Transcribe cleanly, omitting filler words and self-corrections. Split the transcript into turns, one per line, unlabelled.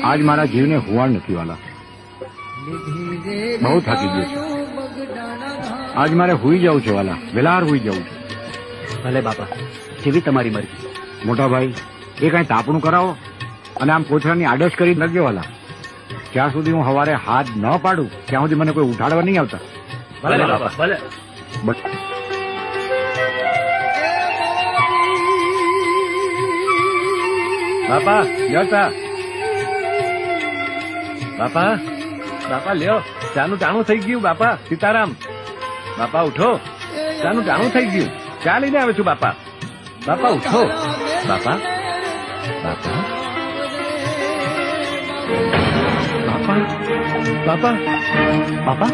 આજ મારા જીવને હુવાડ નથી વાલા. બહુ થાકી ગયો છું. આજ મારે હુઈ જવું છે વાલા, વેલાર હુઈ જવું છે.
ભલે બાપા, જેવી તમારી મરજી.
મોટા ભાઈ, એ કઈ તાપણું કરાવો અને આમ કોથળાની આડશ કરી લખજો વાલા. જ્યાં સુધી હું સવારે હાથ ન પાડું ત્યાં સુધી મને કોઈ ઉઠાડવા નહીં આવતા.
ભલે બાપા, ભલે. બાપા લ્યો બાપા, બાપા લ્યો, ચાનું ટાણું થઈ ગયું. બાપા સીતારામ. બાપા ઉઠો, ચાનું ટાણું થઈ ગયું. ચા લઈને આવે છું બાપા. બાપા ઉઠો. બાપા, બાપા, બાપા, બાપા, બાપા.